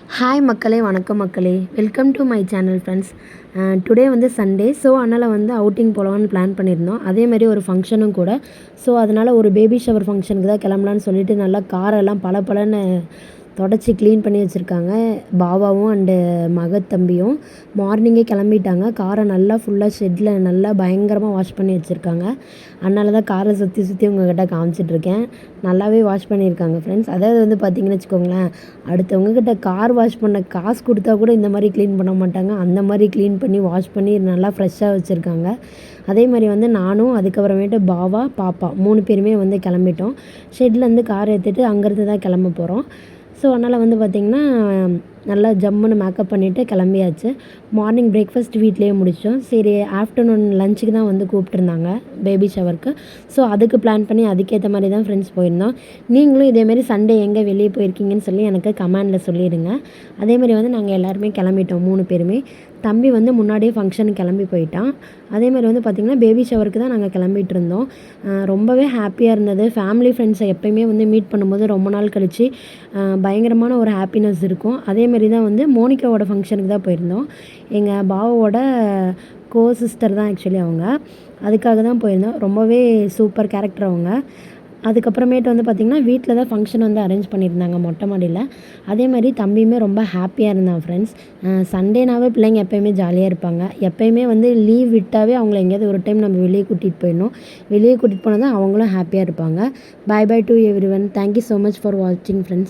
Hi மக்களே, வணக்கம் மக்களே. Welcome to my channel friends. Today வந்து சண்டே. ஸோ அதனால் வந்து அவுட்டிங் போகலான்னு பிளான் பண்ணியிருந்தோம். அதேமாதிரி ஒரு ஃபங்க்ஷனும் கூட. ஸோ அதனால் ஒரு பேபி ஷவர் ஃபங்க்ஷனுக்கு தான் கிளம்பலான்னு சொல்லிட்டு நல்லா காரெல்லாம் பளபளன்னு தொடச்சி க்ளீன் பண்ணி வச்சுருக்காங்க. பாபாவும் அண்டு தம்பியும் மார்னிங்கே கிளம்பிட்டாங்க. காரை நல்லா ஃபுல்லாக ஷெட்டில் நல்லா பயங்கரமாக வாஷ் பண்ணி வச்சுருக்காங்க. அதனால தான் காரை சுற்றி சுற்றி உங்கள்கிட்ட காமிச்சிட்ருக்கேன். நல்லாவே வாஷ் பண்ணியிருக்காங்க ஃப்ரெண்ட்ஸ். அதாவது வந்து பார்த்திங்கன்னு வச்சுக்கோங்களேன், அடுத்தவங்கக்கிட்ட கார் வாஷ் பண்ண காசு கொடுத்தா கூட இந்த மாதிரி க்ளீன் பண்ண மாட்டாங்க. அந்த மாதிரி க்ளீன் பண்ணி வாஷ் பண்ணி நல்லா ஃப்ரெஷ்ஷாக வச்சுருக்காங்க. அதே மாதிரி வந்து நானும் அதுக்கப்புறமேட்டு பாபா, பாப்பா 3 பேருமே வந்து கிளம்பிட்டோம். ஷெட்லேருந்து கார் எடுத்துகிட்டு அங்கேருந்து தான் கிளம்ப போகிறோம். ஸோ அதனால் வந்து பார்த்திங்கன்னா நல்லா ஜம்முன்னு மேக்கப் பண்ணிவிட்டு கிளம்பியாச்சு. மார்னிங் பிரேக்ஃபாஸ்ட் வீட்லேயே முடித்தோம். சரி, ஆஃப்டர்நூன் லஞ்சுக்கு தான் வந்து கூப்பிட்ருந்தாங்க பேபி ஷவருக்கு. ஸோ அதுக்கு பிளான் பண்ணி அதுக்கேற்ற மாதிரி தான் ஃப்ரெண்ட்ஸ் போயிருந்தோம். நீங்களும் இதேமாரி சண்டே எங்கே வெளியே போயிருக்கீங்கன்னு சொல்லி எனக்கு கமெண்டில் சொல்லிடுங்க. அதேமாதிரி வந்து நாங்கள் எல்லாருமே கிளம்பிட்டோம் 3 பேருமே. தம்பி வந்து முன்னாடியே ஃபங்க்ஷனுக்கு கிளம்பி போயிட்டான். அதேமாதிரி வந்து பார்த்திங்கன்னா பேபி ஷவருக்கு தான் நாங்கள் கிளம்பிட்டு இருந்தோம். ரொம்பவே ஹாப்பியாக இருந்தது. ஃபேமிலி ஃப்ரெண்ட்ஸை எப்போயுமே வந்து மீட் பண்ணும்போது ரொம்ப நாள் கழித்து பயங்கரமான ஒரு ஹாப்பினஸ் இருக்கும். அதேமாரி தான் வந்து மோனிகாவோட ஃபங்க்ஷனுக்கு தான் போயிருந்தோம். எங்கள் பாவாவோட சிஸ்டர் தான் ஆக்சுவலி அவங்க. அதுக்காக தான் போயிருந்தோம். ரொம்பவே சூப்பர் கேரக்டர் அவங்க. அதுக்கப்புறமேட்டு வந்து பார்த்திங்கன்னா வீட்டில் தான் ஃபங்க்ஷன் வந்து அரேஞ்ச் பண்ணியிருந்தாங்க மொட்டை மாடியில். அதேமாதிரி தம்பியுமே ரொம்ப ஹாப்பியாக இருந்தான் ஃப்ரெண்ட்ஸ். சண்டேனாவே பிள்ளைங்க எப்போயுமே ஜாலியாக இருப்பாங்க. எப்போயுமே வந்து லீவ் விட்டாவே அவங்கள எங்கேயாவது ஒரு டைம் நம்ம வெளியே கூட்டிகிட்டு போயிடணும். வெளியே கூட்டிகிட்டு போனால் தான் அவங்களும் ஹாப்பியாக இருப்பாங்க. Bye bye to everyone. Thank you so much for வாட்சிங் ஃப்ரெண்ட்ஸ்.